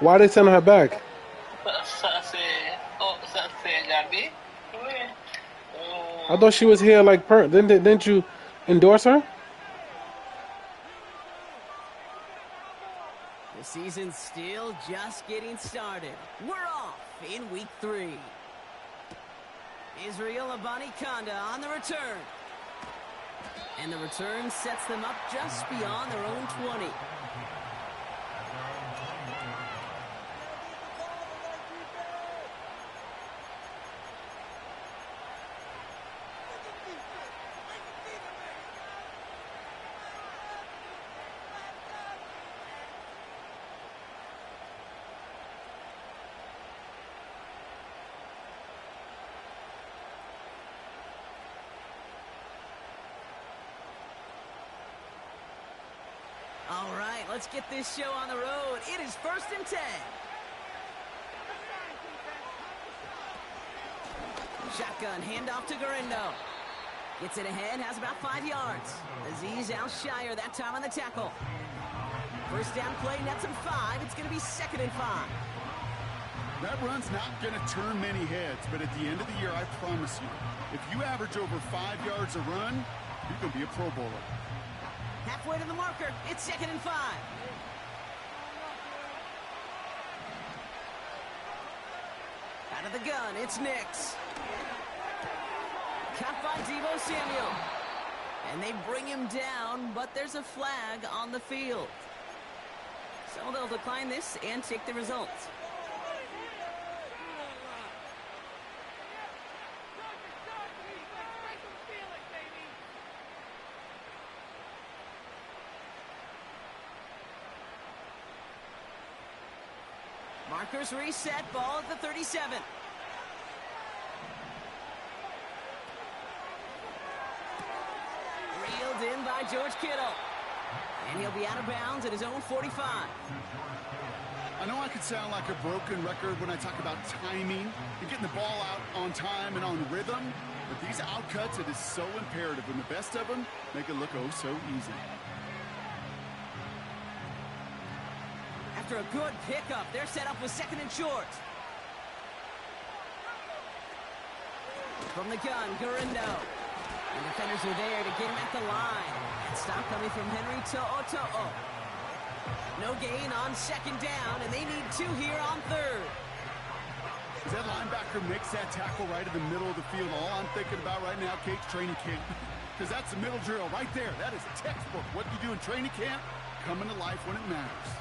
Why they sending her back? I thought she was here like didn't you endorse her? The season's still just getting started. We're off in week 3. Israel Abanikanda on the return. And the return sets them up just beyond their own 20. All right, let's get this show on the road. It is 1st and 10. Shotgun, handoff to Garindo. Gets it ahead, has about 5 yards. Aziz Al-Shire that time on the tackle. First down play, nets him 5. It's going to be 2nd and 5. That run's not going to turn many heads, but at the end of the year, I promise you, if you average over 5 yards a run, you're going to be a Pro Bowler. Halfway to the marker. It's 2nd and 5. Out of the gun, it's Nix. Caught by Deebo Samuel. And they bring him down, but there's a flag on the field. So they'll decline this and take the results. Markers reset, ball at the 37. Reeled in by George Kittle. And he'll be out of bounds at his own 45. I know I could sound like a broken record when I talk about timing and getting the ball out on time and on rhythm, but these outcuts, it is so imperative, and the best of them make it look oh so easy. After a good pickup, they're set up with 2nd and short. From the gun, Garindo. And defenders are there to get him at the line. And stop coming from Henry To'o. No gain on 2nd down, and they need 2 here on 3rd. As that linebacker makes that tackle right in the middle of the field, all I'm thinking about right now, Kate's training camp. Because that's the middle drill right there. That is a textbook. What you do in training camp, coming to life when it matters.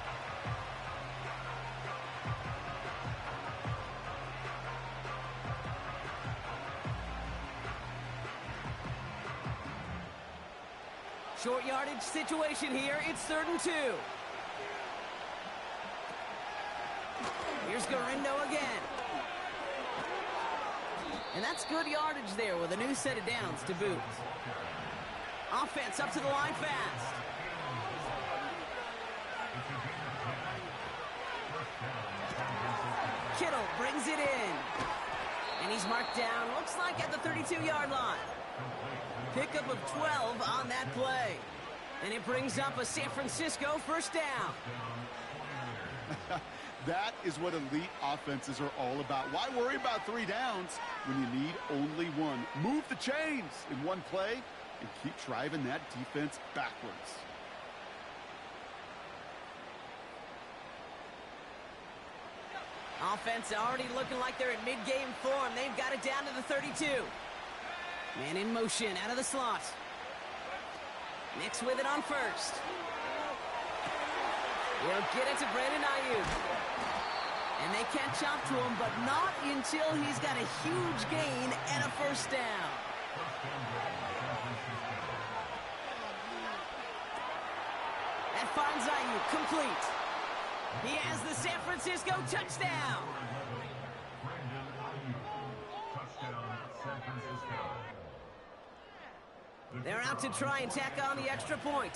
Short yardage situation here. It's 3rd and 2. Here's Garindo again. And that's good yardage there with a new set of downs to boot. Offense up to the line fast. Kittle brings it in. And he's marked down, looks like at the 32-yard line. Pickup of 12 on that play. And it brings up a San Francisco 1st down. That is what elite offenses are all about. Why worry about 3 downs when you need only 1? Move the chains in one play and keep driving that defense backwards. Offense already looking like they're in mid-game form. They've got it down to the 32. Man in motion out of the slot. Nix with it on 1st. He'll get it to Brandon Ayuk. And they catch up to him, but not until he's got a huge gain and a 1st down. That finds Ayuk complete. He has the San Francisco touchdown. They're out to try and tack on the extra point.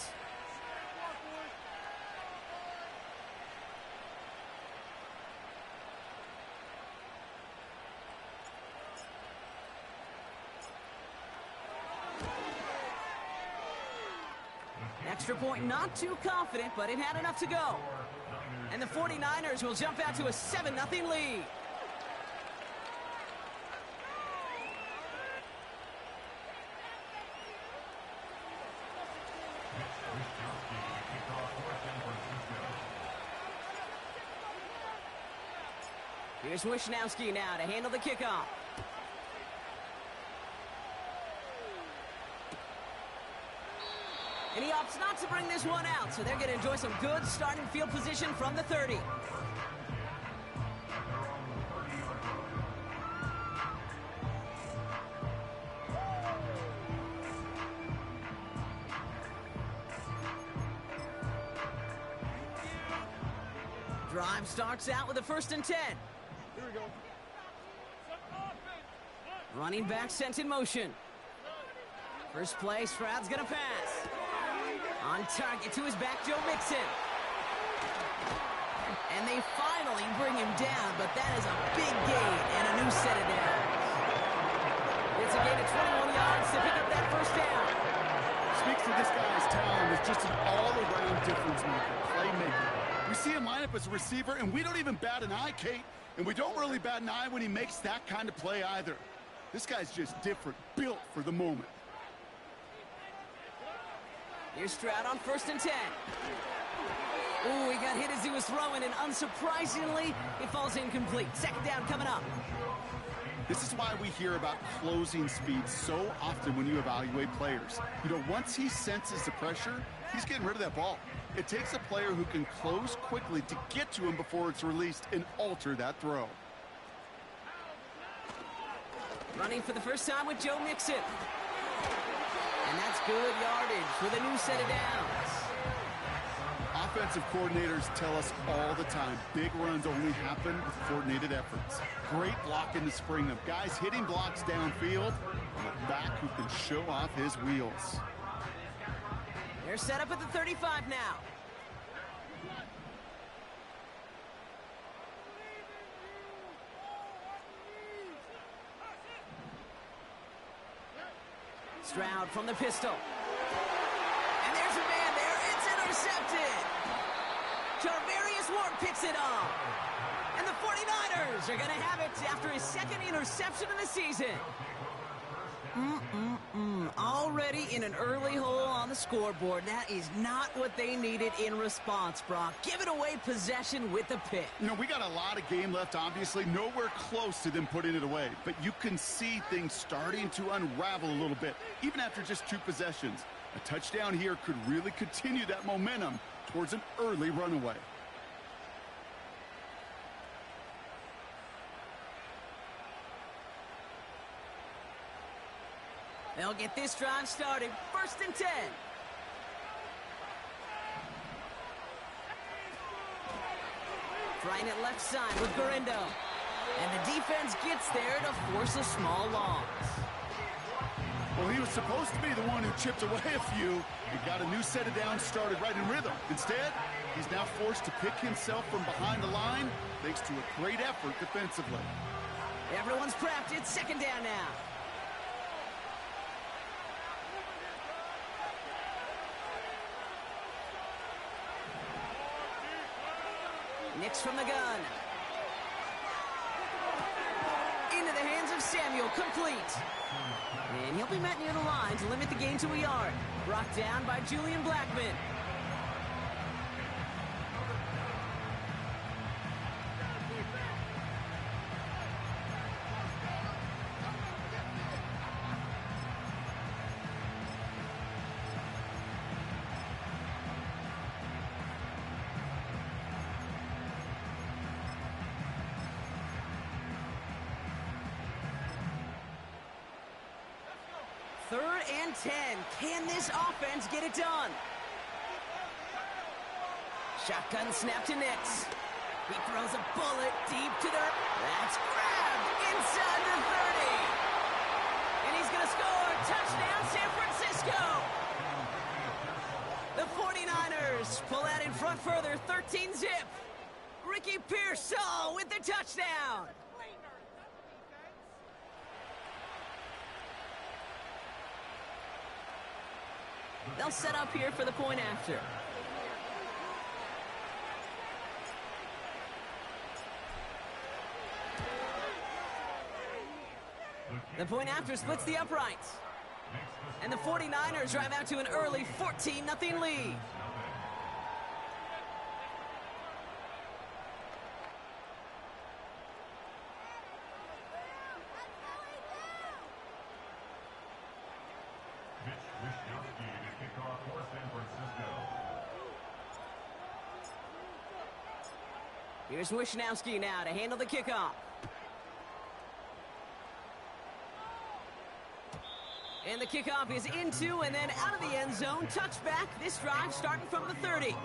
extra point, not too confident, but it had enough to go. And the 49ers will jump out to a 7-0 lead. Here's Wisnowski now to handle the kickoff. And he opts not to bring this one out, so they're going to enjoy some good starting field position from the 30. Drive starts out with a 1st and 10. Here we go. Running back sent in motion. First play, Stroud's going to pass. On target to his back, Joe Mixon. And they finally bring him down, but that is a big gain and a new set of downs. It's a gain of 21 yards to pick up that first down. Speaks to this guy's talent as just an all-around difference maker, playmaker. We see him line up as a receiver, and we don't even bat an eye, Kate. And we don't really bat an eye when he makes that kind of play either. This guy's just different, built for the moment. Here's Stroud on 1st and 10. Ooh, he got hit as he was throwing, and unsurprisingly, it falls incomplete. 2nd down coming up. This is why we hear about closing speed so often when you evaluate players. You know, once he senses the pressure, he's getting rid of that ball. It takes a player who can close quickly to get to him before it's released and alter that throw. Running for the first time with Joe Mixon. And that's good yardage with a new set of downs. Offensive coordinators tell us all the time, big runs only happen with coordinated efforts. Great blocking to spring them. Guys hitting blocks downfield, and a back who can show off his wheels. They're set up at the 35 now. Stroud from the pistol. And there's a man there. It's intercepted. Charvarius Ward picks it off. And the 49ers are going to have it after his 2nd interception of the season. Already in an early hole on the scoreboard. That is not what they needed in response, Brock. Give it away possession with the pick. You know, we got a lot of game left, obviously. Nowhere close to them putting it away. But you can see things starting to unravel a little bit, even after just 2 possessions. A touchdown here could really continue that momentum towards an early runaway. They'll get this drive started. 1st and 10. Trying it left side with Gurindo. And the defense gets there to force a small loss. Well, he was supposed to be the one who chipped away a few. He got a new set of downs started right in rhythm. Instead, he's now forced to pick himself from behind the line thanks to a great effort defensively. Everyone's prepped. It's 2nd down now. Nix from the gun. Into the hands of Samuel, complete. And he'll be met near the line to limit the gain to a yard. Brought down by Julian Blackman. Third and 10. Can this offense get it done? Shotgun snap to Nix. He throws a bullet deep to the... That's grabbed inside the 30. And he's going to score. Touchdown, San Francisco. The 49ers pull out in front further. 13-zip. Ricky Pearsall with the touchdown. They'll set up here for the point after. The point after splits the uprights. And the 49ers drive out to an early 14-0 lead. Here's Wishnowski now to handle the kickoff. And the kickoff is into and then out of the end zone. Touchback. This drive starting from the 30.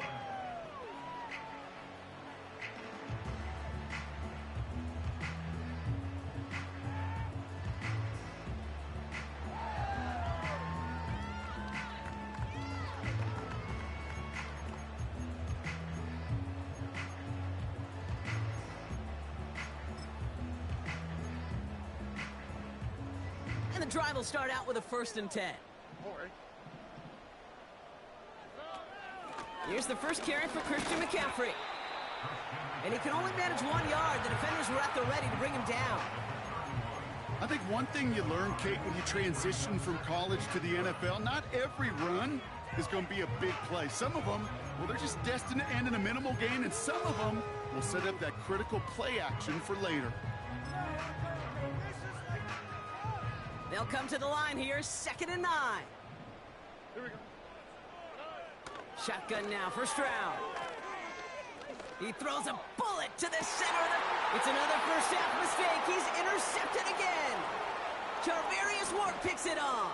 And the drive will start out with a 1st and 10. Here's the first carry for Christian McCaffrey. And he can only manage 1 yard. The defenders were at the ready to bring him down. I think one thing you learn, Kate, when you transition from college to the NFL, not every run is going to be a big play. Some of them, well, they're just destined to end in a minimal gain, and some of them will set up that critical play action for later. They'll come to the line here, 2nd and 9. Here we go. Shotgun now for Stroud. He throws a bullet to the center of the... It's another first half mistake. He's intercepted again. Charvarius Ward picks it off.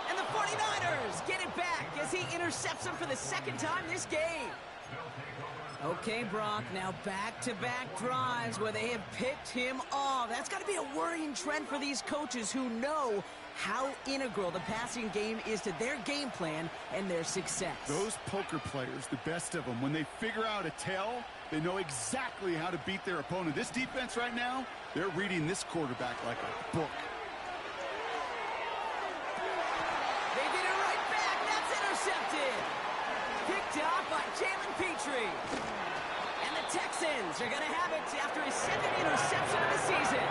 And the 49ers get it back as he intercepts him for the 2nd time this game. Okay, Brock, now back-to-back drives where they have picked him off. That's got to be a worrying trend for these coaches who know how integral the passing game is to their game plan and their success. Those poker players, the best of them, when they figure out a tell, they know exactly how to beat their opponent. This defense right now, they're reading this quarterback like a book. They get it right back. That's intercepted. Picked off by Jalen Petrie. And the Texans are going to have it after his 2nd interception of the season.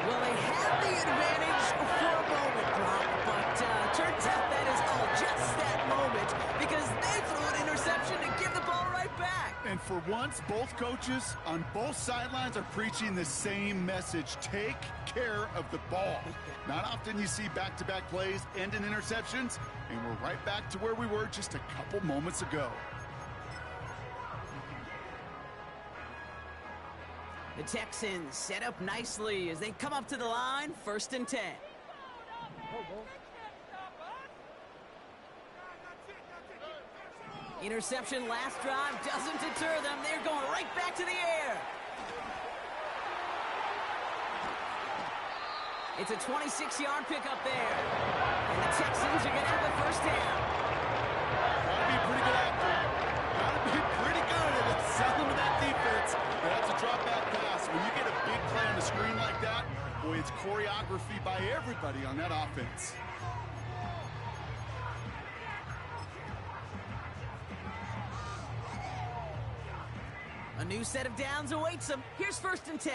Well, they had the advantage for a moment, Brock, but turns out that is all just that moment because they threw an interception to give the ball right back. And for once, both coaches on both sidelines are preaching the same message. Take care of the ball. Not often you see back-to-back plays end in interceptions, and we're right back to where we were just a couple moments ago. The Texans set up nicely as they come up to the line, 1st and 10. Interception last drive doesn't deter them. They're going right back to the air. It's a 26-yard pickup there. And the Texans are going to have the 1st down. Gotta be pretty good after it. Gotta be pretty good at selling to that defense. That's a drop back pass. When you get a big play on the screen like that, boy, it's choreography by everybody on that offense. A new set of downs awaits them. Here's 1st and 10.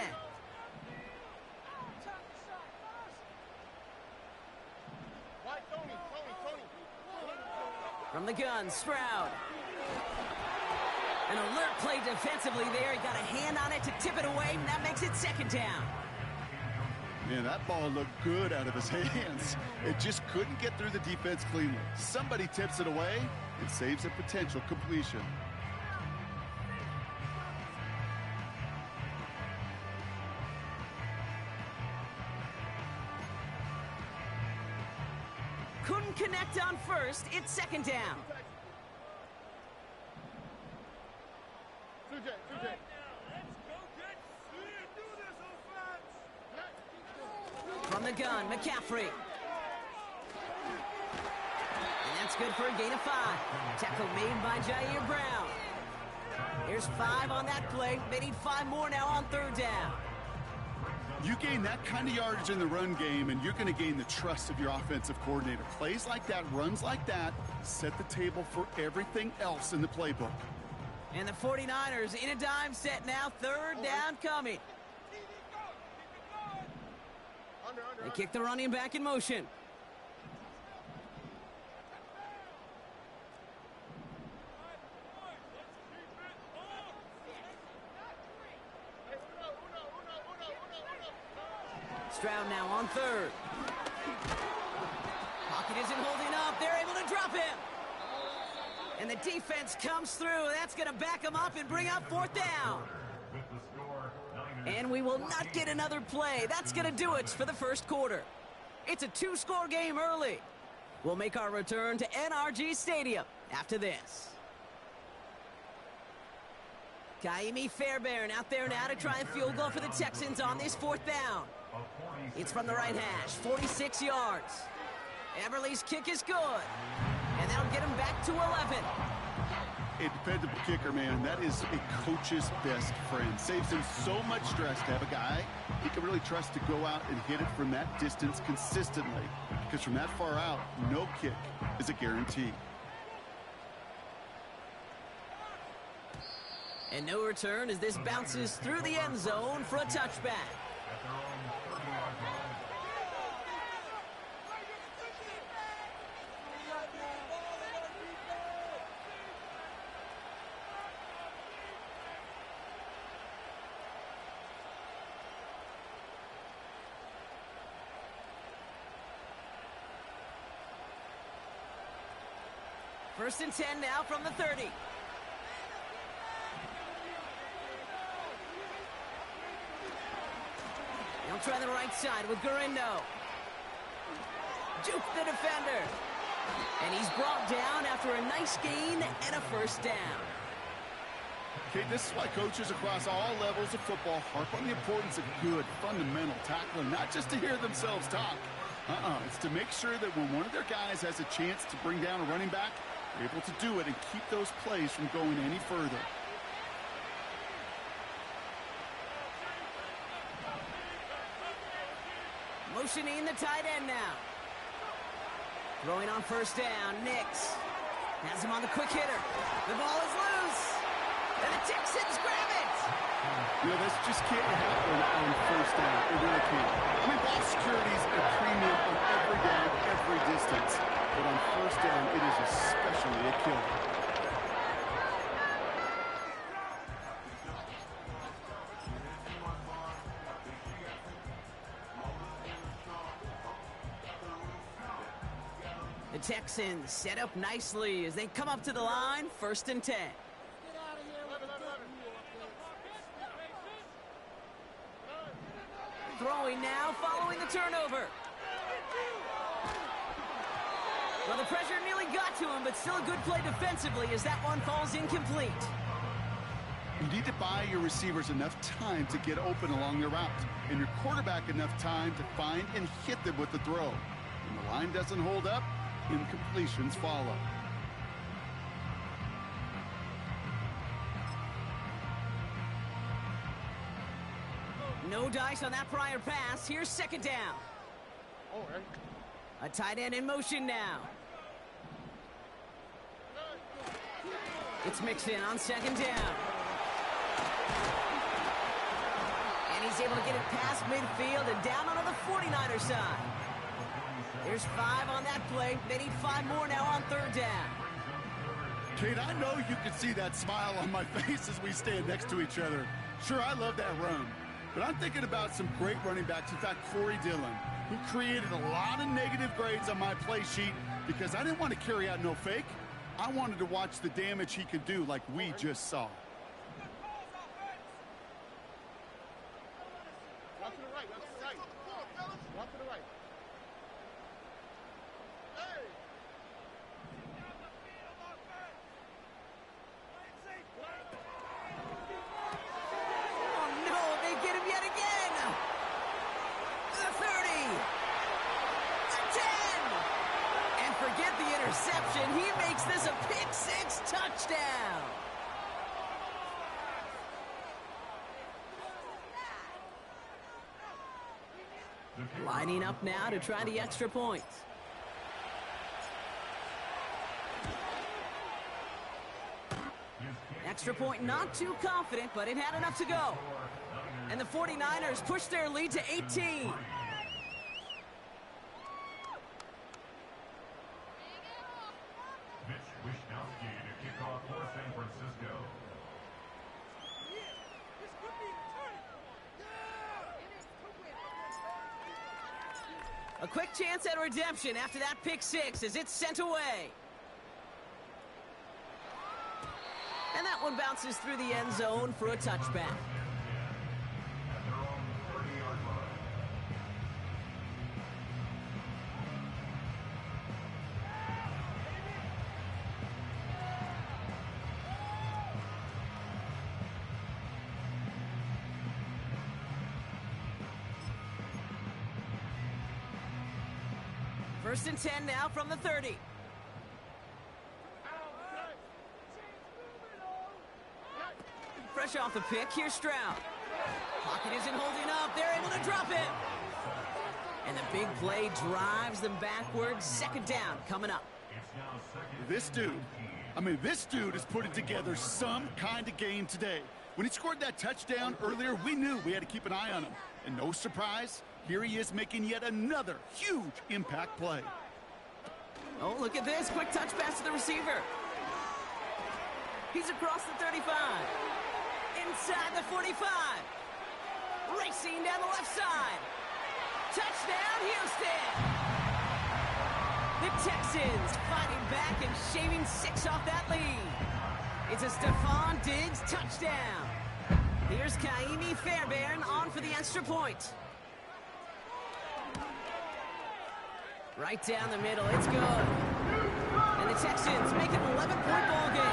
From the gun, Stroud. An alert play defensively there. He got a hand on it to tip it away, and that makes it 2nd down. Man, that ball looked good out of his hands. It just couldn't get through the defense cleanly. Somebody tips it away and saves a potential completion. Couldn't connect on 1st. It's 2nd down. From the gun, McCaffrey. And that's good for a gain of 5. Tackle made by Jair Brown. Here's 5 on that play. They need 5 more now on 3rd down. You gain that kind of yardage in the run game, and you're going to gain the trust of your offensive coordinator. Plays like that, runs like that, set the table for everything else in the playbook. And the 49ers in a dime set now, third down coming. They kick the running back in motion. Stroud now on third. Pocket isn't holding up. They're able to drop him. And the defense comes through. That's going to back him up and bring up fourth down. And we will not get another play. That's going to do it for the first quarter. It's a two-score game early. We'll make our return to NRG Stadium after this. Kaimi Fairbairn out there now to try a field goal for the Texans on this fourth down. It's from the right hash, 46 yards. Everly's kick is good. And that'll get him back to 11. A dependable kicker, man. That is a coach's best friend. Saves him so much stress to have a guy he can really trust to go out and hit it from that distance consistently. Because from that far out, no kick is a guarantee. And no return as this bounces through the end zone for a touchback. First and 10 now from the 30. He'll try the right side with Gurindo. Juke the defender. And he's brought down after a nice gain and a first down. Okay, this is why coaches across all levels of football harp on the importance of good, fundamental tackling, not just to hear themselves talk. It's to make sure that when one of their guys has a chance to bring down a running back, they're able to do it and keep those plays from going any further. Motioning the tight end now. Throwing on first down, Nix. Has him on the quick hitter. The ball is loose. And the Texans grab it. You know, this just can't happen on first down. It really can't. I mean, ball security is a premium on every down, every distance. But on first down, it is especially a killer. The Texans set up nicely as they come up to the line, first and 10. Throwing now, following the turnover. Well, the pressure nearly got to him, but still a good play defensively as that one falls incomplete. You need to buy your receivers enough time to get open along their route, and your quarterback enough time to find and hit them with the throw. When the line doesn't hold up, incompletions follow. No dice on that prior pass. Here's second down. All right. A tight end in motion now. It's Mixon on second down. And he's able to get it past midfield and down onto the 49er side. There's 5 on that play. They need 5 more now on third down. Kate, I know you can see that smile on my face as we stand next to each other. Sure, I love that run. But I'm thinking about some great running backs. In fact, Corey Dillon, who created a lot of negative grades on my play sheet because I didn't want to carry out no fake. I wanted to watch the damage he could do like we just saw. Walk to the right. Walk to the right. Walk to the right. Interception. He makes this a pick-6 touchdown. Lining up now to try the extra point. Extra point not too confident, but it had enough to go. And the 49ers push their lead to 18. A quick chance at redemption after that pick six as it's sent away. And that one bounces through the end zone for a touchback. First and 10 now from the 30. Fresh off the pick, here's Stroud. Pocket isn't holding up. They're able to drop it. And the big play drives them backwards. Second down coming up. This dude is putting together some kind of game today. When he scored that touchdown earlier, we knew we had to keep an eye on him. And no surprise, here he is making yet another huge impact play. Oh, look at this. Quick touch pass to the receiver. He's across the 35. Inside the 45. Racing down the left side. Touchdown, Houston! The Texans fighting back and shaving 6 off that lead. It's a Stephon Diggs touchdown. Here's Kaimi Fairbairn on for the extra point. Right down the middle, it's good. And the Texans make it an 11-point ball game.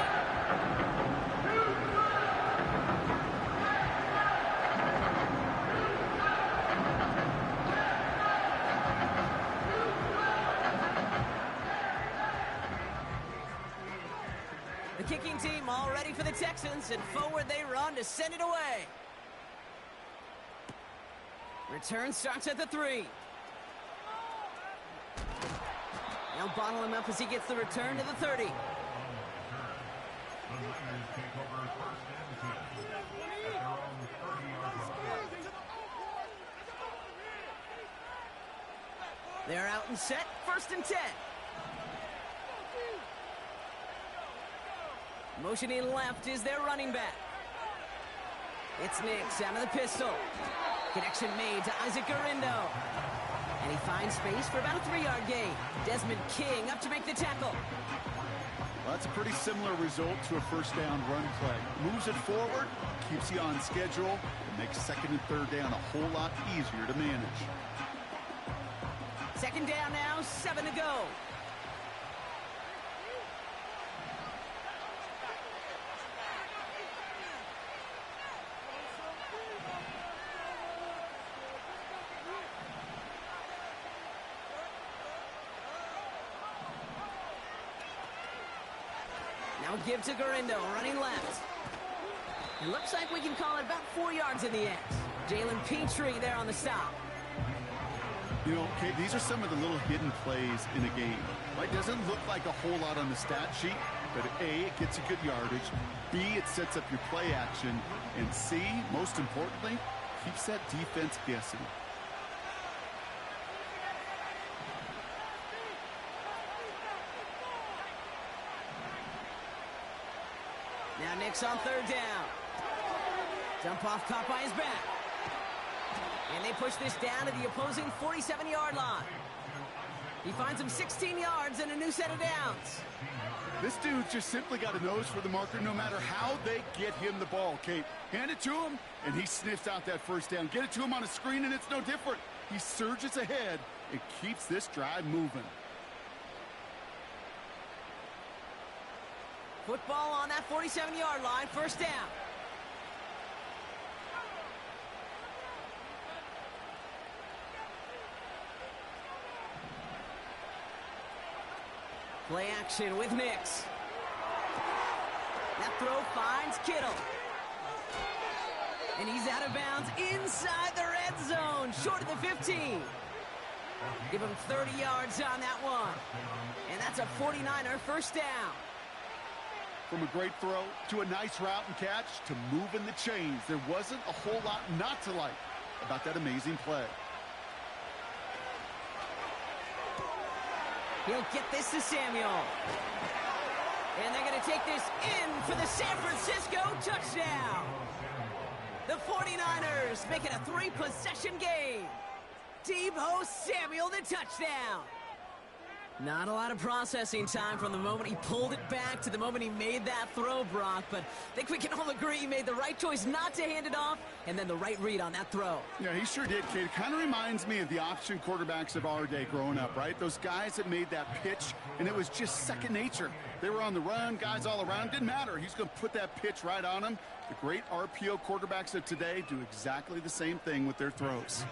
The kicking team all ready for the Texans, and forward they run to send it away. Return starts at the 3. They'll bottle him up as he gets the return to the 30. They're out and set, first and 10. Motioning left is their running back. It's Nix out of the pistol. Connection made to Isaac Gurindo. And he finds space for about a 3-yard gain. Desmond King up to make the tackle. Well, that's a pretty similar result to a first down run play. Moves it forward, keeps you on schedule, and makes second and third down a whole lot easier to manage. Second down now, 7 to go. Now give to Gurindo, running left. It looks like we can call it about 4 yards in the end. Jalen Petrie there on the stop. You know, Kate, these are some of the little hidden plays in a game. It doesn't look like a whole lot on the stat sheet, but A, it gets you good yardage. B, it sets up your play action. And C, most importantly, keeps that defense guessing. Now Nix on third down. Dump off caught by his back. And they push this down to the opposing 47-yard line. He finds him 16 yards and a new set of downs. This dude's just simply got a nose for the marker no matter how they get him the ball, Kate. Hand it to him, and he sniffs out that first down. Get it to him on a screen, and it's no different. He surges ahead and keeps this drive moving. Football on that 47-yard line, first down. Play action with Nix. That throw finds Kittle. And he's out of bounds inside the red zone, short of the 15. Give him 30 yards on that one. And that's a 49er first down. From a great throw to a nice route and catch to moving the chains, there wasn't a whole lot not to like about that amazing play. He'll get this to Samuel. And they're going to take this in for the San Francisco touchdown. The 49ers make it a 3-possession game. Deebo Samuel, the touchdown. Not a lot of processing time from the moment he pulled it back to the moment he made that throw, Brock. But I think we can all agree he made the right choice not to hand it off, and then the right read on that throw. Yeah, he sure did, kid. It kind of reminds me of the option quarterbacks of our day growing up, right? Those guys that made that pitch, and it was just second nature. They were on the run, guys all around. Didn't matter. He's going to put that pitch right on him. The great RPO quarterbacks of today do exactly the same thing with their throws.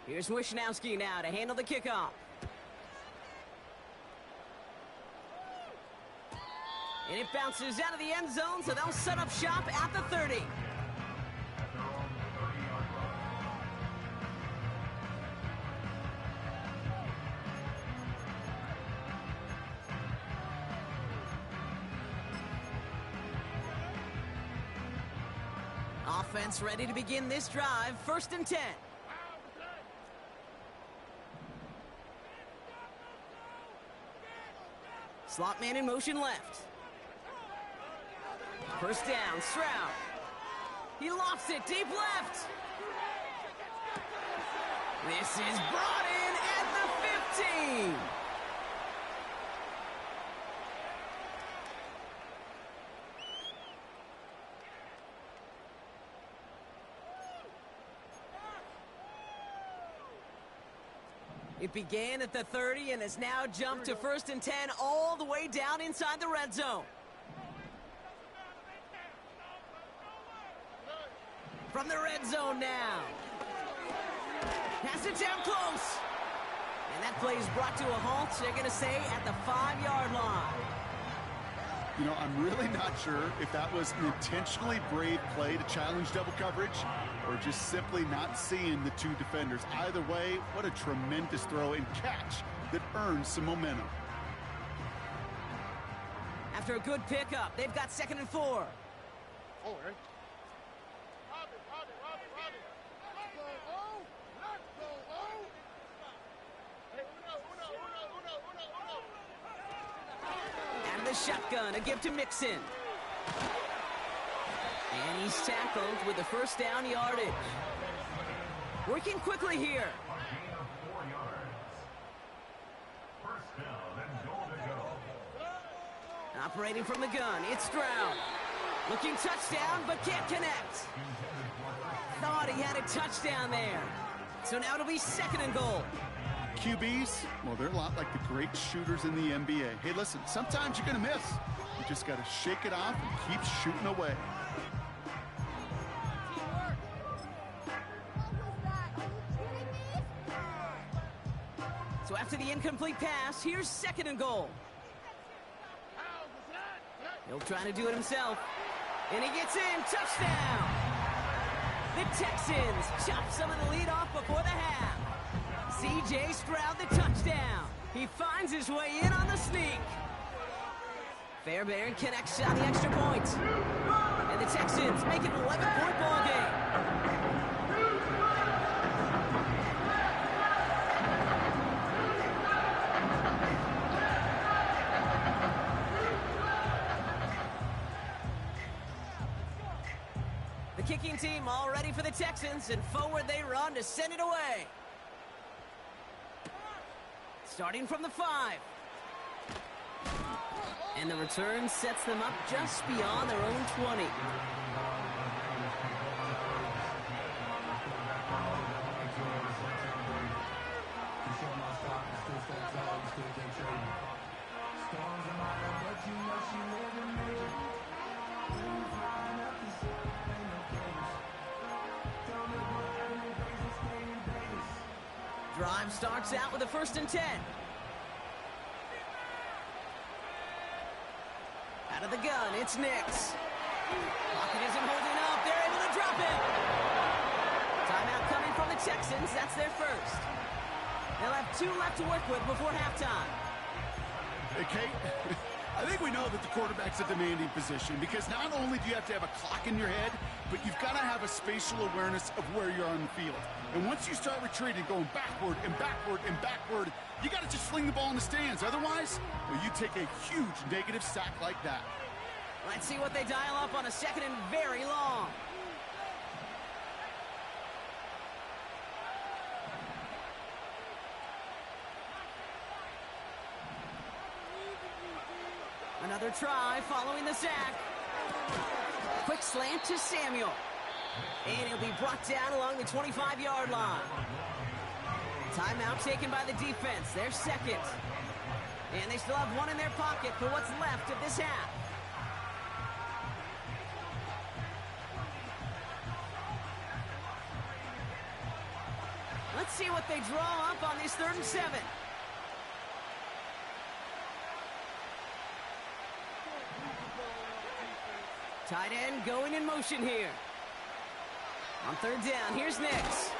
Here's Wishnowski now to handle the kickoff. And it bounces out of the end zone, so they'll set up shop at the 30. Offense ready to begin this drive, 1st and 10. Slot man in motion left. First down, Stroud. He lofts it deep left. This is brought in at the 15. It began at the 30 and has now jumped to 1st and 10 all the way down inside the red zone. From the red zone now. Pass it down close. And that play is brought to a halt, they're going to say, at the 5-yard line. You know, I'm really not sure if that was an intentionally brave play to challenge double coverage or just simply not seeing the two defenders. Either way, what a tremendous throw and catch that earns some momentum. After a good pickup, they've got 2nd and 4. Oh, right. Robbie. Let's go, oh! Let's go, oh! Hey, uno. Out of the shotgun, a give to Mixon. And he's tackled with the first down yardage. Working quickly here. Operating from the gun, it's Stroud. Looking touchdown, but can't connect. Thought he had a touchdown there. So now it'll be 2nd and goal. QBs, well, they're a lot like the great shooters in the NBA. Hey, listen, sometimes you're going to miss. You just got to shake it off and keep shooting away. So after the incomplete pass, here's 2nd and goal. He'll try to do it himself. And he gets in. Touchdown! The Texans chop some of the lead off before the half. C.J. Stroud, the touchdown. He finds his way in on the sneak. Fairbairn connects on the extra point. And the Texans make it an 11-point ball game. The kicking team all ready for the Texans, and forward they run to send it away. Starting from the 5. And the return sets them up just beyond their own 20. Drive starts out with a 1st and 10. Out Out of the gun, it's Nix. Pocket isn't holding up. They're able to drop him. Timeout coming from the Texans. That's their first. They'll have 2 left to work with before halftime. Hey, Kate, I think we know that the quarterback's a demanding position because not only do you have to have a clock in your head, but you've got to have a spatial awareness of where you're on the field. And once you start retreating, going backward and backward and backward, you got to just sling the ball in the stands. Otherwise, well, you take a huge negative sack like that. Let's see what they dial up on a second and very long. Another try following the sack. Quick slant to Samuel. And he'll be brought down along the 25-yard line. Timeout taken by the defense. Their second. And they still have 1 in their pocket for what's left of this half. Let's see what they draw up on this 3rd and 7. Tight end going in motion here. On 3rd down, here's Nix.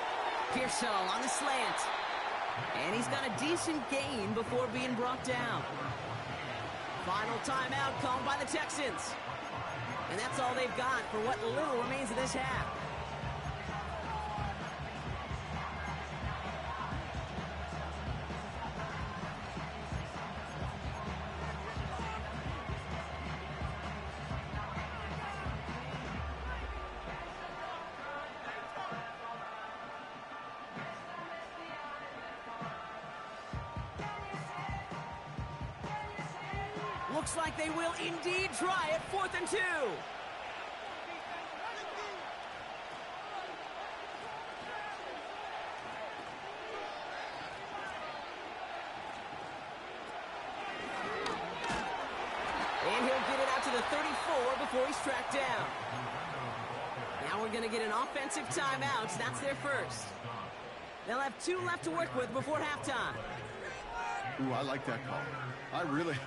Pearsall on the slant. And he's got a decent gain before being brought down. Final timeout called by the Texans. And that's all they've got for what little remains of this half. Looks like they will indeed try it. 4th and 2. And he'll get it out to the 34 before he's tracked down. Now we're going to get an offensive timeout. That's their first. They'll have 2 left to work with before halftime. Ooh, I like that call. I really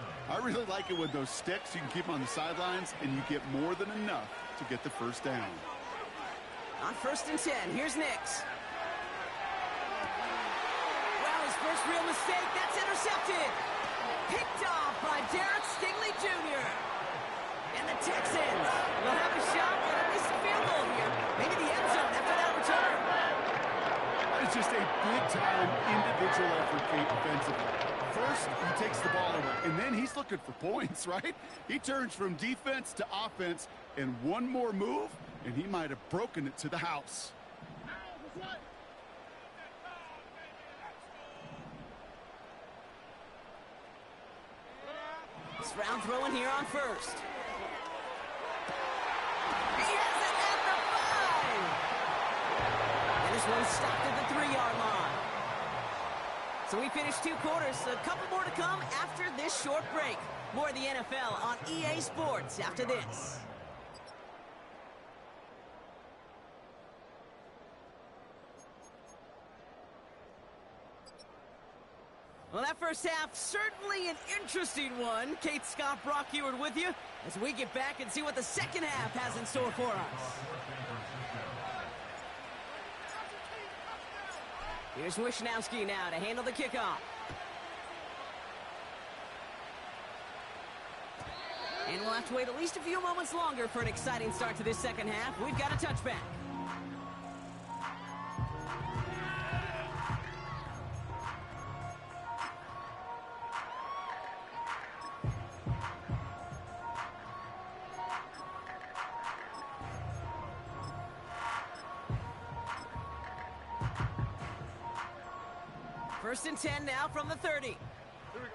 like it with those sticks. You can keep them on the sidelines, and you get more than enough to get the first down. On 1st and 10, here's Nix. Well, his first real mistake. That's intercepted. Picked off by Derek Stingley Jr. And the Texans will have a shot at at least a field goal here. Maybe the end zone after that return. It's just a big-time individual effort, Kate, defensively. First, he takes the ball away, and then he's looking for points, right? He turns from defense to offense, and one more move, and he might have broken it to the house. Stroud throwing here on 1st. He has it at the 5. And this one's stopped at the 3-yard line. So we finished 2 quarters. A couple more to come after this short break. More of the NFL on EA Sports after this. Well, that first half, certainly an interesting one. Kate, Scott, Brock Ewart with you as we get back and see what the second half has in store for us. Here's Wishnowski now to handle the kickoff. And we'll have to wait at least a few moments longer for an exciting start to this second half. We've got a touchback. First and 10 now from the 30. Here we go.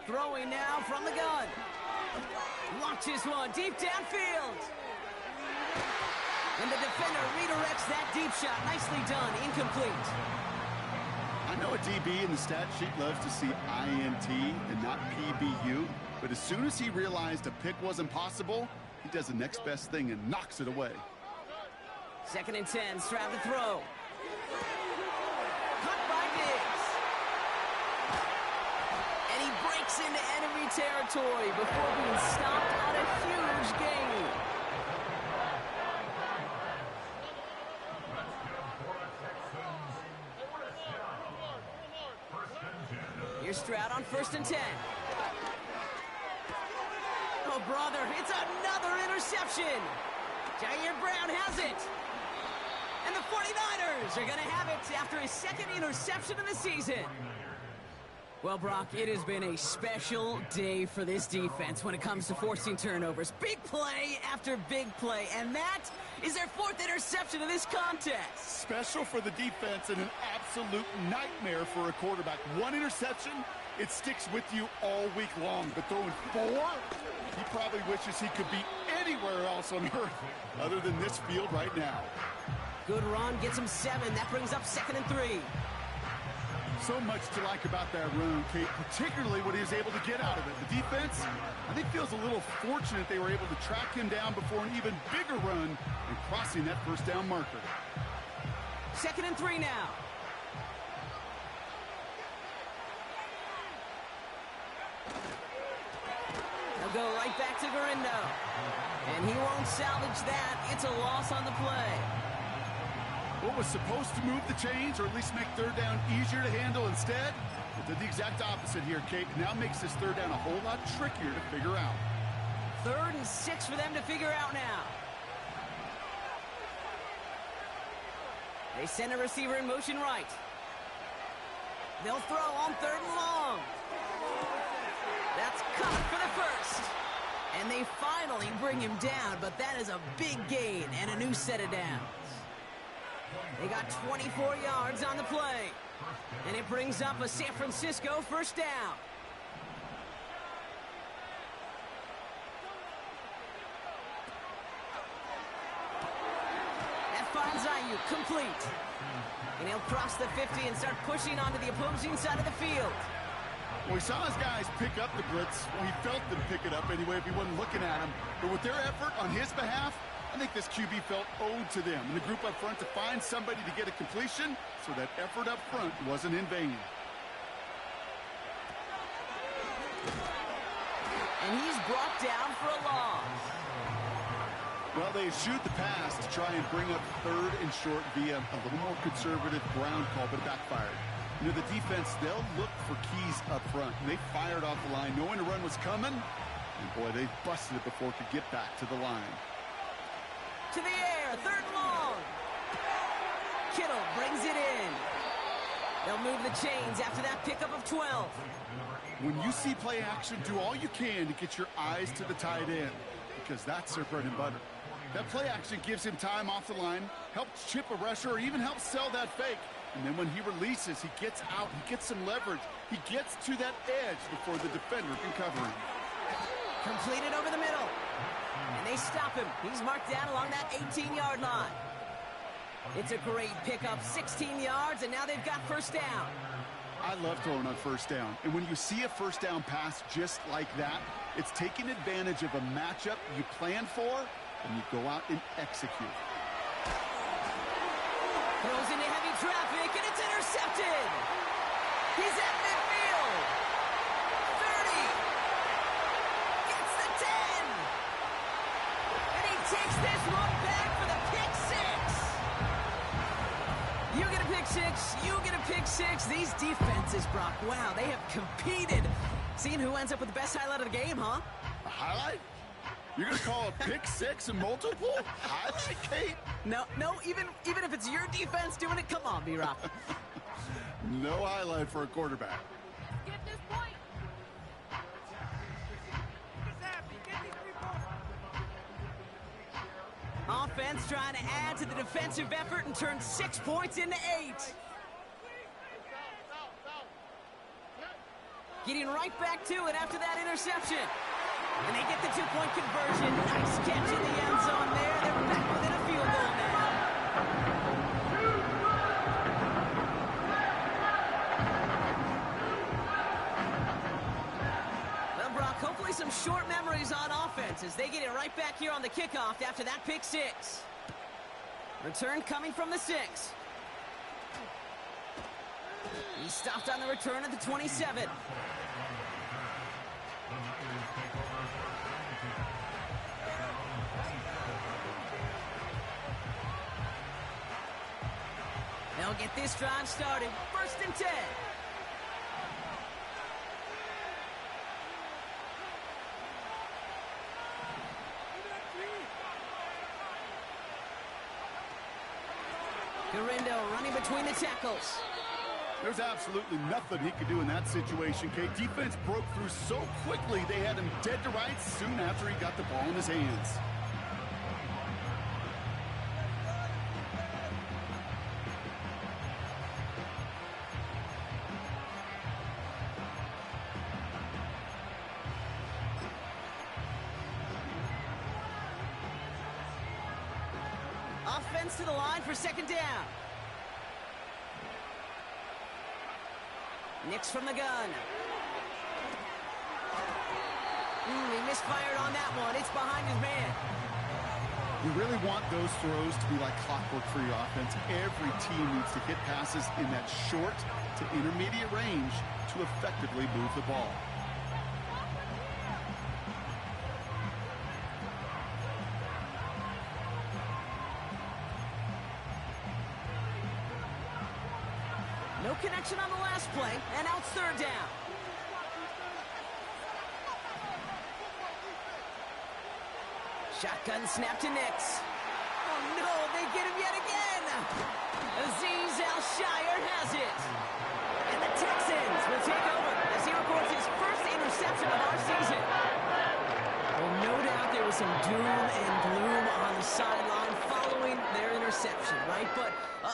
Throwing now from the gun. Launches one deep downfield. And the defender redirects that deep shot. Nicely done. Incomplete. I know a DB in the stat sheet loves to see INT and not PBU, but as soon as he realized a pick wasn't possible, he does the next best thing and knocks it away. 2nd and 10, Stroud to throw. Caught by Diggs. sneaks into enemy territory before being stopped on a huge gain. Here's Stroud on 1st and 10. Oh, brother, it's another interception. Jair Brown has it. And the 49ers are going to have it after his 2nd interception of the season. Well, Brock, it has been a special day for this defense when it comes to forcing turnovers. Big play after big play, and that is their 4th interception of this contest. Special for the defense and an absolute nightmare for a quarterback. 1 interception, it sticks with you all week long. But throwing 4, he probably wishes he could be anywhere else on earth other than this field right now. Good run, gets him 7. That brings up 2nd and 3. So much to like about that run, Kate, particularly what he was able to get out of it. The defense, I think, feels a little fortunate they were able to track him down before an even bigger run and crossing that 1st down marker. 2nd and 3 now. They'll go right back to Garindo. And he won't salvage that. It's a loss on the play. What was supposed to move the chains, or at least make 3rd down easier to handle instead, it did the exact opposite here, Kate. Now makes this 3rd down a whole lot trickier to figure out. 3rd and 6 for them to figure out now. They send a receiver in motion right. They'll throw on 3rd and long. That's caught for the 1st. And they finally bring him down, but that is a big gain and a new set of downs. They got 24 yards on the play. And it brings up a San Francisco 1st down. That finds Ayuk complete. And he'll cross the 50 and start pushing onto the opposing side of the field. Well, we saw his guys pick up the blitz. Well, he felt them pick it up anyway if he wasn't looking at him. But with their effort on his behalf, I think this QB felt owed to them and the group up front to find somebody to get a completion, so that effort up front wasn't in vain. And he's brought down for a loss. Well, they eschewed the pass to try and bring up 3rd and short via a little more conservative ground call, but it backfired. You know, the defense, they'll look for keys up front. They fired off the line knowing the run was coming, and boy, they busted it before it could get back to the line. To the air, 3rd and long. Kittle brings it in. They'll move the chains after that pickup of 12. When you see play action, do all you can to get your eyes to the tight end, because that's their bread and butter. That play action gives him time off the line, helps chip a rusher, or even helps sell that fake. And then when he releases, he gets out, he gets some leverage. He gets to that edge before the defender can cover him. Completed over the middle. And they stop him. He's marked down along that 18-yard line. It's a great pickup, 16 yards, and now they've got 1st down. I love throwing on 1st down. And when you see a 1st down pass just like that, it's taking advantage of a matchup you plan for, and you go out and execute. Throws into heavy traffic, and it's intercepted. He's at midfield. 30. Gets the 10. And he takes this one back for the pick 6. You get a pick 6. You get a pick 6. These defenses, Brock, wow, they have competed. Seeing who ends up with the best highlight of the game, huh? A highlight? You're going to call a pick 6 and multiple? Highlight, Kate? No, even if it's your defense doing it, come on, B-Rock. No highlight for a quarterback. Get this point. Get these 3 points. Offense trying to add to the defensive effort and turn 6 points into 8. Getting right back to it after that interception. And they get the 2-point conversion. Nice catch in the end zone there. They're back within a field goal now. Well, Brock, hopefully some short memories on offense as they get it right back here on the kickoff after that pick 6. Return coming from the 6. He stopped on the return at the 27. They'll get this drive started. 1st and 10. Gurindo running between the tackles. There's absolutely nothing he could do in that situation, Kate. Defense broke through so quickly, they had him dead to rights soon after he got the ball in his hands. Offense to the line for 2nd down. Nix from the gun. He misfired on that one. It's behind his man. You really want those throws to be like clockwork for your offense. Every team needs to hit passes in that short to intermediate range to effectively move the ball. No connection on the last play, and now it's 3rd down. Shotgun snap to Nix. Oh no, they get him yet again. Azeez Al-Shire has it. And the Texans will take over as he records his 1st interception of our season. Well, no doubt there was some doom and gloom on the sideline following their interception, right? But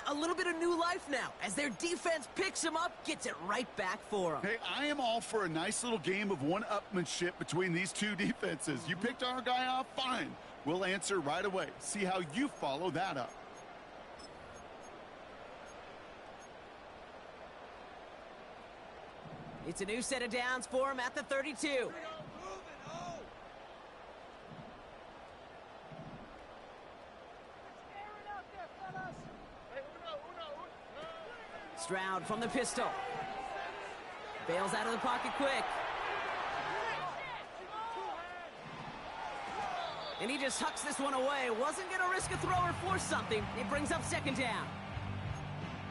a little bit of new life now as their defense picks him up, gets it right back for him. Hey, I am all for a nice little game of one-upmanship between these two defenses. You picked our guy off, fine. We'll answer right away. See how you follow that up. It's a new set of downs for him at the 32. Stroud from the pistol. Bails out of the pocket quick. And he just hucks this one away. Wasn't going to risk a throw or force something. It brings up 2nd down.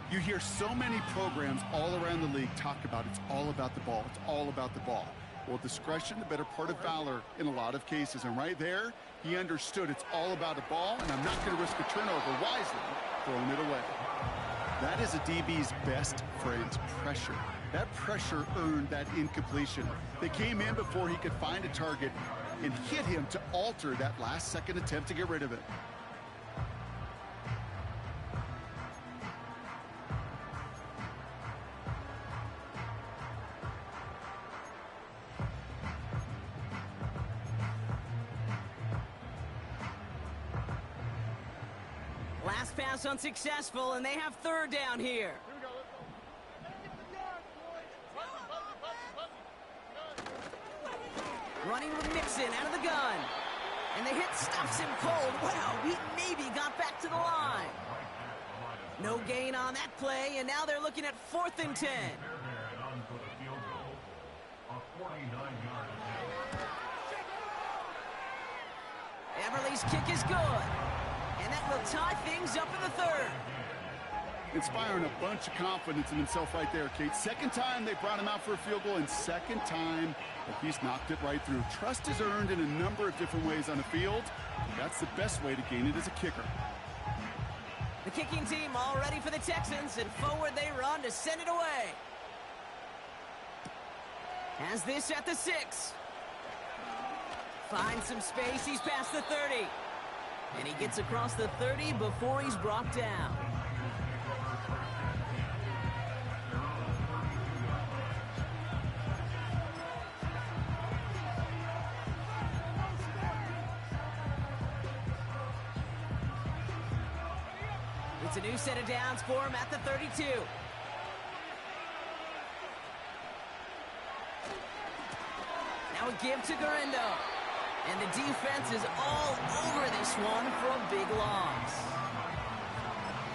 You hear so many programs all around the league talk about it's all about the ball. It's all about the ball. Well, discretion, the better part of valor in a lot of cases. And right there, he understood it's all about a ball, and I'm not going to risk a turnover wisely, throwing it away. That is a DB's best friend, pressure. That pressure earned that incompletion. They came in before he could find a target and hit him to alter that last-second attempt to get rid of it. Last pass unsuccessful, and they have 3rd down here. Running with Mixon out of the gun. And the hit stops him cold. Wow, he maybe got back to the line. No gain on that play, and now they're looking at 4th and 10. Everly's kick is good. And that will tie things up in the 3rd. Inspiring a bunch of confidence in himself right there, Kate. 2nd time they brought him out for a field goal, and 2nd time that he's knocked it right through. Trust is earned in a number of different ways on the field. That's the best way to gain it as a kicker. The kicking team all ready for the Texans, and forward they run to send it away. Has this at the 6. Finds some space, he's past the 30. And he gets across the 30 before he's brought down. It's a new set of downs for him at the 32. Now a give to Gurindo. And the defense is all over this one for a big loss.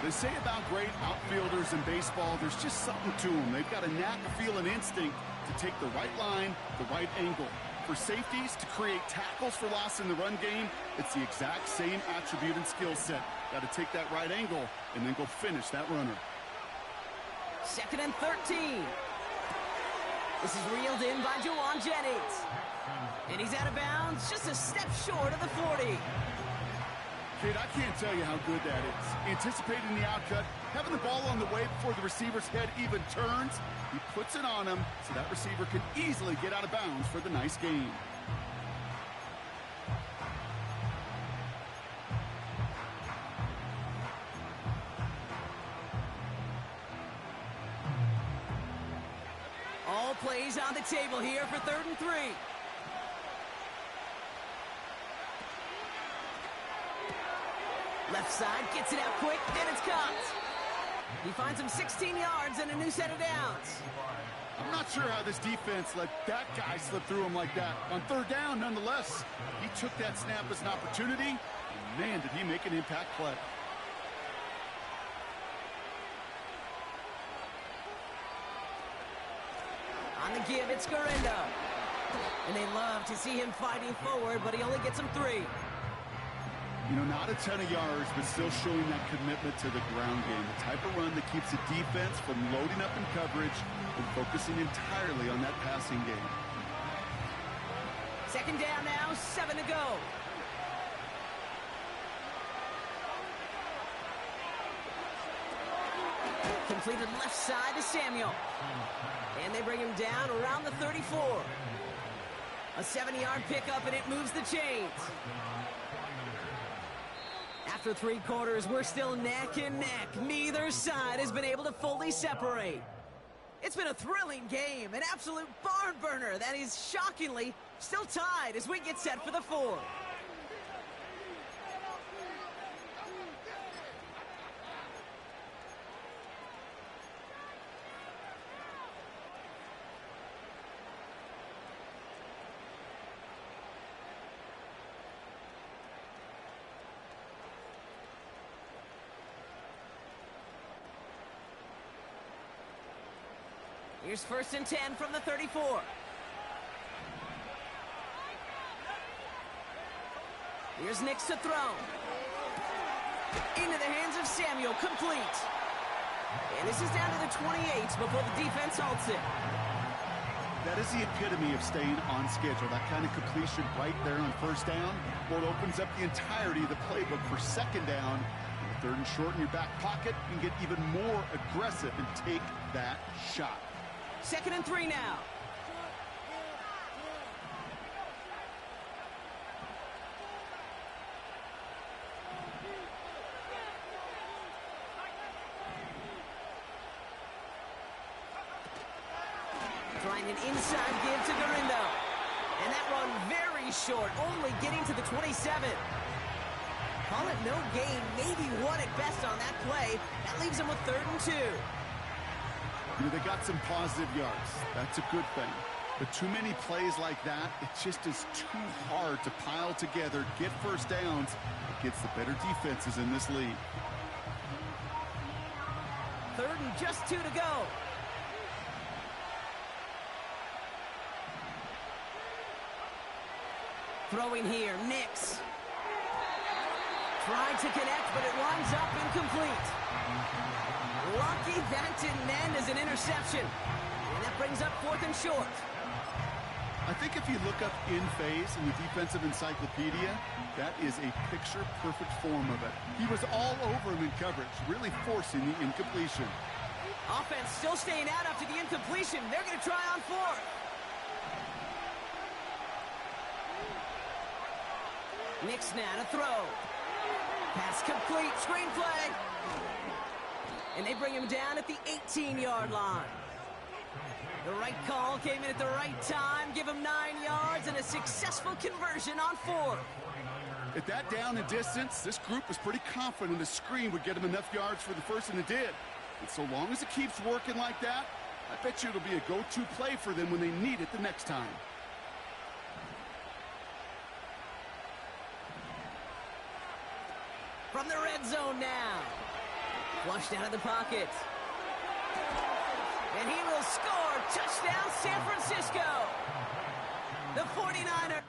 They say about great outfielders in baseball, there's just something to them. They've got a knack, a feel, and instinct to take the right line, the right angle. For safeties, to create tackles for loss in the run game, it's the exact same attribute and skill set. Got to take that right angle and then go finish that runner. 2nd and 13. This is reeled in by Juwan Jennings. And he's out of bounds, just a step short of the 40. Kid, I can't tell you how good that is. Anticipating the outcut, having the ball on the way before the receiver's head even turns, he puts it on him so that receiver can easily get out of bounds for the nice gain. All plays on the table here for 3rd and 3. Left side, gets it out quick, and it's caught. He finds him 16 yards and a new set of downs. I'm not sure how this defense let that guy slip through him like that. On 3rd down, nonetheless, he took that snap as an opportunity, and man, did he make an impact play. On the give, it's Gurindo. And they love to see him fighting forward, but he only gets him 3. You know, not a ton of yards, but still showing that commitment to the ground game. The type of run that keeps the defense from loading up in coverage and focusing entirely on that passing game. 2nd down now, 7 to go. Completed left side to Samuel. And they bring him down around the 34. A 70-yard pickup, and it moves the chains. After 3 quarters, we're still neck and neck. Neither side has been able to fully separate. It's been a thrilling game, an absolute barn burner that is shockingly still tied as we get set for the 4th. Here's 1st and 10 from the 34. Here's Nix to throw. Into the hands of Samuel, complete. And this is down to the 28 before the defense halts it. That is the epitome of staying on schedule. That kind of completion right there on 1st down. Well, it opens up the entirety of the playbook for 2nd down. 3rd and short in your back pocket, you can get even more aggressive and take that shot. 2nd and 3 now. Trying an inside give to Gurindo. And that run very short, only getting to the 27. Call it no gain, maybe 1 at best on that play. That leaves him with 3rd and 2. You know, they got some positive yards. That's a good thing. But too many plays like that, it just is too hard to pile together, get 1st downs against the better defenses in this league. 3rd and just 2 to go. Throwing here, Nix. Tried to connect, but it winds up incomplete. Lucky that didn't end as an interception. And that brings up 4th and short. I think if you look up in phase in the defensive encyclopedia, that is a picture-perfect form of it. He was all over him in coverage, really forcing the incompletion. Offense still staying out after the incompletion. They're going to try on 4th. Nix now to throw. Pass complete, screenplay. And they bring him down at the 18-yard line. The right call came in at the right time, give him 9 yards and a successful conversion on 4th. At that down and distance, this group was pretty confident the screen would get him enough yards for the 1st, and it did. And so long as it keeps working like that, I bet you it'll be a go-to play for them when they need it the next time. From the red zone now. Flushed out of the pocket. And he will score. Touchdown, San Francisco. The 49ers.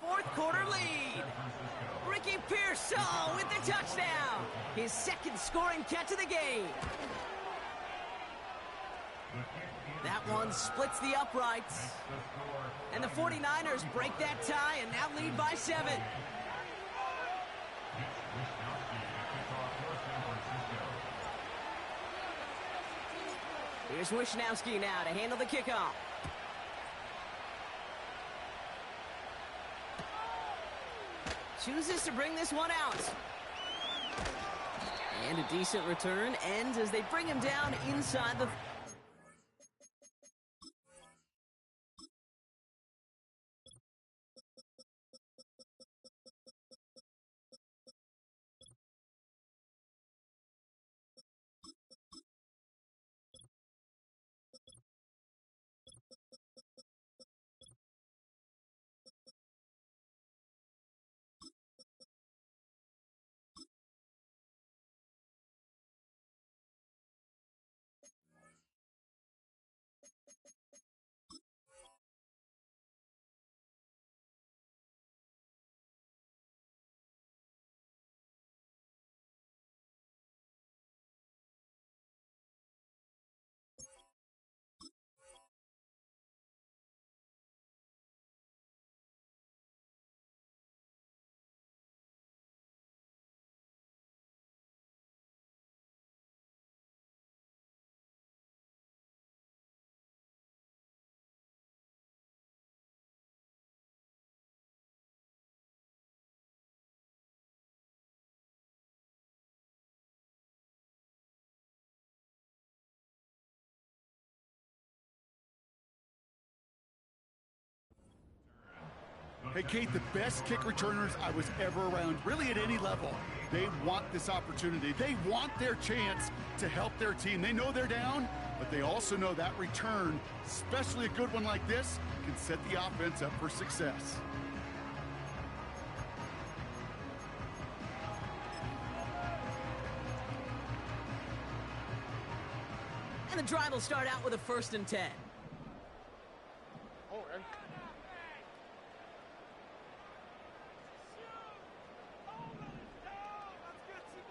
4th quarter lead. Ricky Pearsall with the touchdown. His second scoring catch of the game. That one splits the uprights. And the 49ers break that tie and now lead by 7. Here's Wishnowski now to handle the kickoff. Chooses to bring this one out. And a decent return ends as they bring him down inside the... Hey, Kate, the best kick returners I was ever around, really at any level, they want this opportunity. They want their chance to help their team. They know they're down, but they also know that return, especially a good one like this, can set the offense up for success. And the drive will start out with a 1st and 10.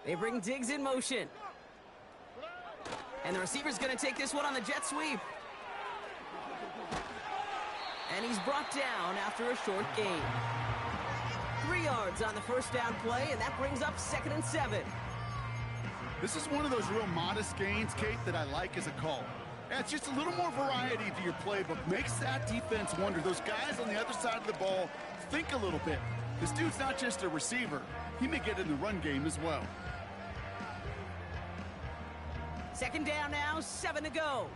They bring Diggs in motion. And the receiver's going to take this one on the jet sweep. And he's brought down after a short gain. 3 yards on the first down play, and that brings up 2nd and 7. This is one of those real modest gains, Kate, that I like as a call. And it's just a little more variety to your playbook. Makes that defense wonder. Those guys on the other side of the ball think a little bit. This dude's not just a receiver. He may get in the run game as well. 2nd down now, 7 to go.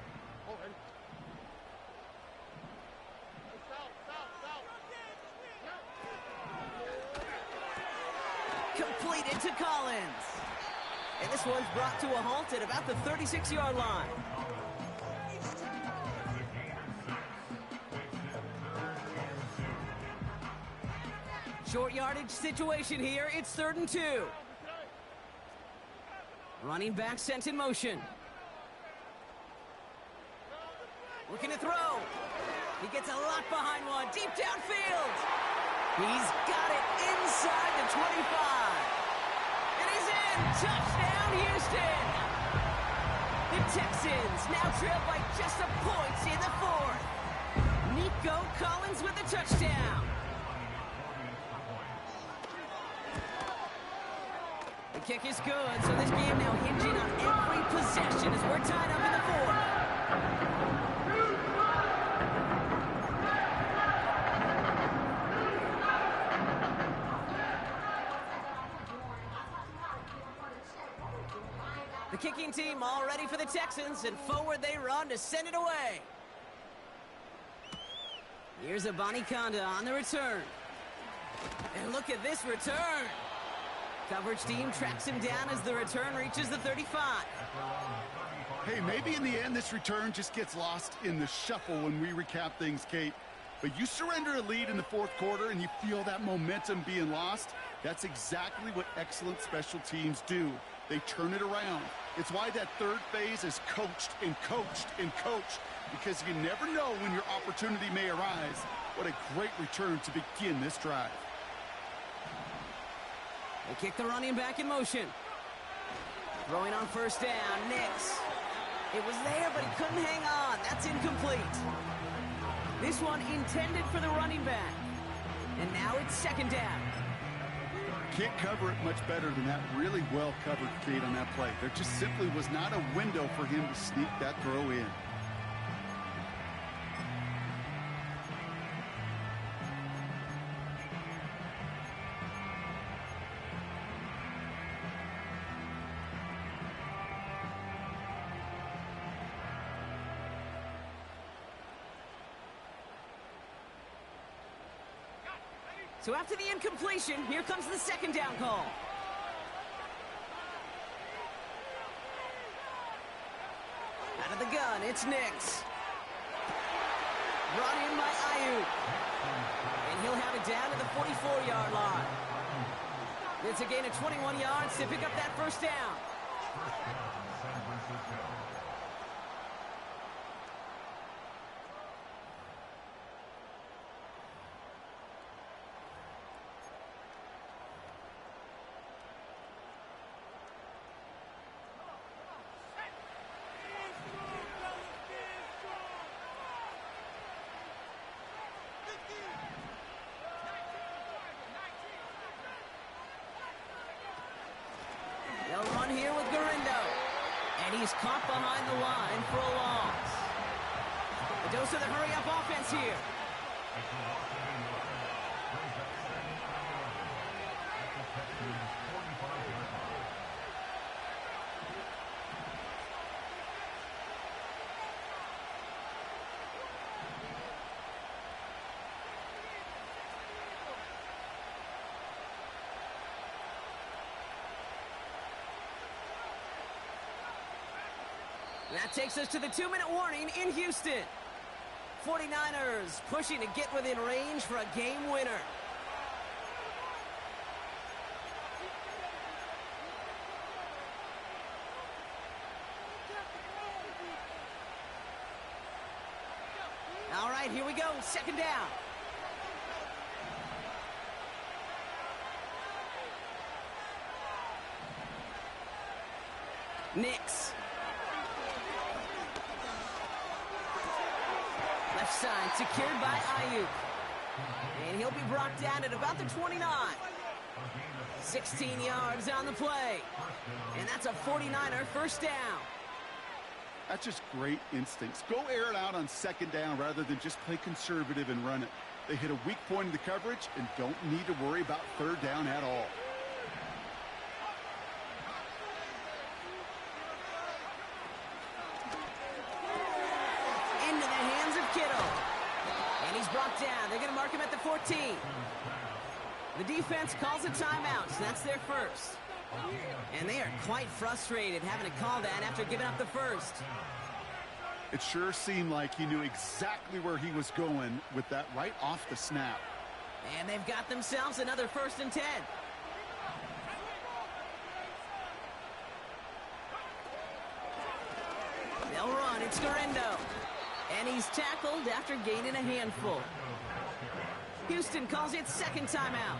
Completed to Collins. And this one's brought to a halt at about the 36-yard line. Short yardage situation here. It's 3rd and 2. Running back sent in motion. Looking to throw. He gets a lot behind one. Deep downfield. He's got it inside the 25. And he's in. Touchdown, Houston. The Texans now trail by just a point in the 4th. Nico Collins with the touchdown. The kick is good, so this game now hinging on every possession as we're tied up in the 4th. The kicking team all ready for the Texans, and forward they run to send it away. Here's Abanikanda on the return. And look at this return. Coverage team tracks him down as the return reaches the 35. Hey, maybe in the end this return just gets lost in the shuffle when we recap things, Kate. But you surrender a lead in the 4th quarter and you feel that momentum being lost. That's exactly what excellent special teams do. They turn it around. It's why that 3rd phase is coached and coached and coached, because you never know when your opportunity may arise. What a great return to begin this drive. They kick the running back in motion. Throwing on first down, Nix. It was there, but he couldn't hang on. That's incomplete. This one intended for the running back. And now it's second down. Can't cover it much better than that really well covered feed on that play. There just simply was not a window for him to sneak that throw in. So after the incompletion, here comes the second down call. Out of the gun, it's Nix. Brought in by Ayuk. And he'll have it down to the 44-yard line. It's a gain of 21 yards to pick up that first down. They'll run here with Garindo. And he's caught behind the line for a loss. A dose of the hurry-up offense here. That takes us to the 2-minute warning in Houston. 49ers pushing to get within range for a game winner. All right, here we go. Second down. Nix. Left side secured by Ayuk. And he'll be brought down at about the 29. 16 yards on the play. And that's a 49er first down. That's just great instincts. Go air it out on second down rather than just play conservative and run it. They hit a weak point in the coverage and don't need to worry about third down at all. Into the hands of Kittle. And he's brought down. They're going to mark him at the 14. The defense calls a timeout, so that's their first. And they are quite frustrated having to call that after giving up the first. It sure seemed like he knew exactly where he was going with that right off the snap. And they've got themselves another 1st and 10. They'll run. It's Garindo. And he's tackled after gaining a handful. Houston calls it second timeout,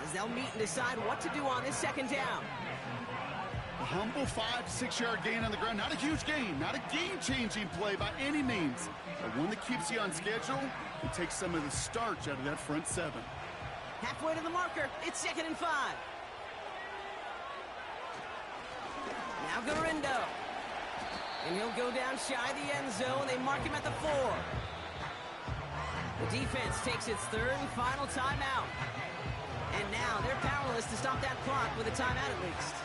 as they'll meet and decide what to do on this second down. A humble 5 to 6 yard gain on the ground. Not a huge gain, not a game-changing play by any means, but one that keeps you on schedule and takes some of the starch out of that front seven. Halfway to the marker, it's 2nd and 5. Now Garindo. And he'll go down shy of the end zone. They mark him at the 4. The defense takes its 3rd and final timeout. And now they're powerless to stop that clock with a timeout at least.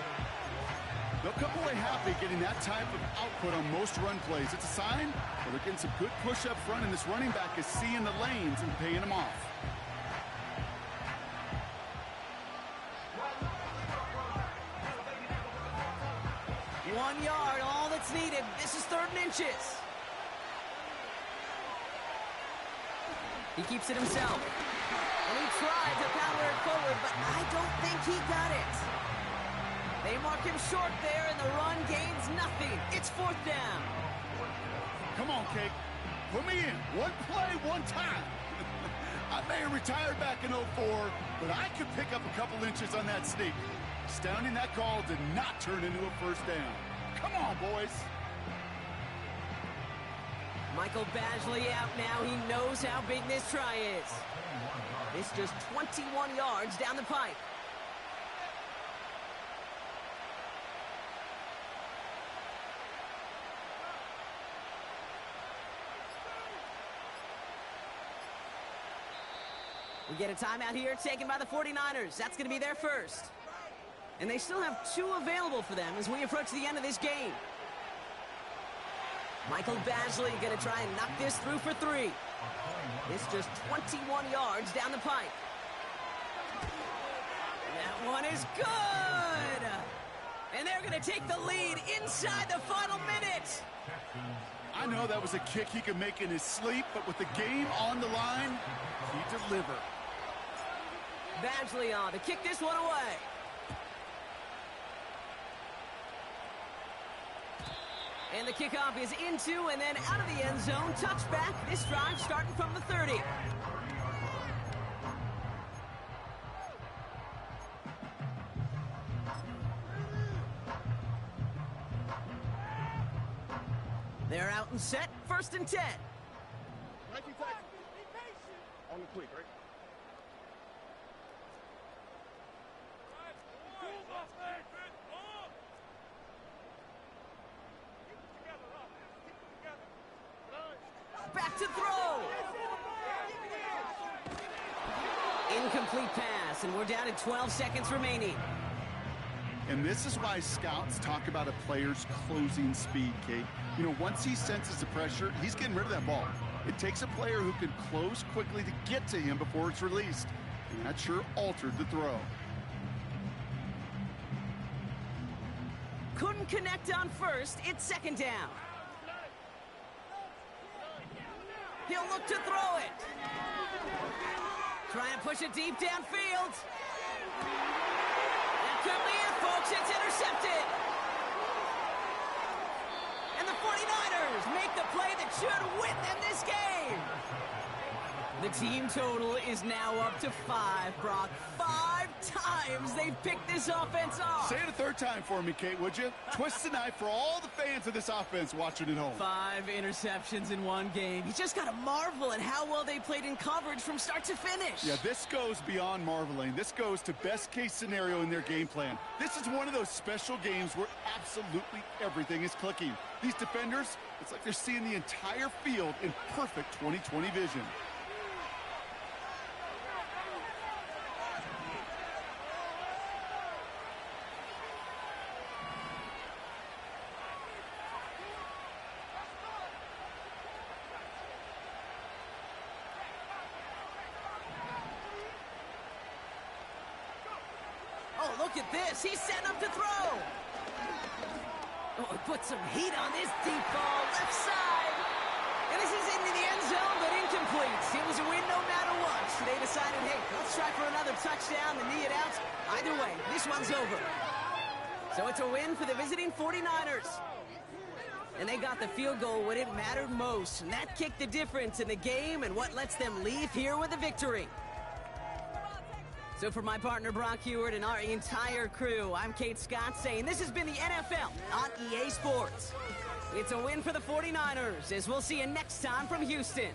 They'll come away happy getting that type of output on most run plays. It's a sign that they're getting some good push up front, and this running back is seeing the lanes and paying them off. One yard, all that's needed. This is 3rd and inches. He keeps it himself. And he tried to power it forward, but I don't think he got it. They mark him short there, and the run gains nothing. It's 4th down. Come on, Cake. Put me in. One play, one time. I may have retired back in '04, but I could pick up a couple inches on that sneak. Astounding that call did not turn into a first down. Come on, boys. Michael Badgley out now. He knows how big this try is. It's just 21 yards down the pipe. We get a timeout here taken by the 49ers. That's going to be their first. And they still have 2 available for them as we approach the end of this game. Michael Badgley going to try and knock this through for 3. It's just 21 yards down the pipe. That one is good! And they're going to take the lead inside the final minute. I know that was a kick he could make in his sleep, but with the game on the line, he delivered. Badgley on to kick this one away. And the kickoff is into and then out of the end zone. Touchback. This drive starting from the 30. They're out and set. 1st and 10. On the quick, right? Back to throw. Incomplete pass, and we're down to 12 seconds remaining. And this is why scouts talk about a player's closing speed, Kate. You know, once he senses the pressure, he's getting rid of that ball. It takes a player who can close quickly to get to him before it's released. And that sure altered the throw. Couldn't connect on first. It's 2nd down. He'll look to throw it. Try and push it deep downfield. That could be it, folks. It's intercepted. And the 49ers make the play that should win them this game. The team total is now up to 5, Brock. 5 times they've picked this offense off. Say it a 3rd time for me, Kate, would you? Twist the knife for all the fans of this offense watching at home. 5 interceptions in one game. You just got to marvel at how well they played in coverage from start to finish. Yeah, this goes beyond marveling. This goes to best-case scenario in their game plan. This is one of those special games where absolutely everything is clicking. These defenders, it's like they're seeing the entire field in perfect 20/20 vision. Oh, look at this. He's setting up to throw. Oh, he put some heat on this deep ball left side. And this is into the end zone, but incomplete. It was a win no matter what. So they decided, hey, let's try for another touchdown and knee it out. Either way, this one's over. So it's a win for the visiting 49ers. And they got the field goal when it mattered most. And that kicked the difference in the game and what lets them leave here with a victory. So for my partner Brock Heward and our entire crew, I'm Kate Scott saying this has been the NFL on EA Sports. It's a win for the 49ers, as we'll see you next time from Houston.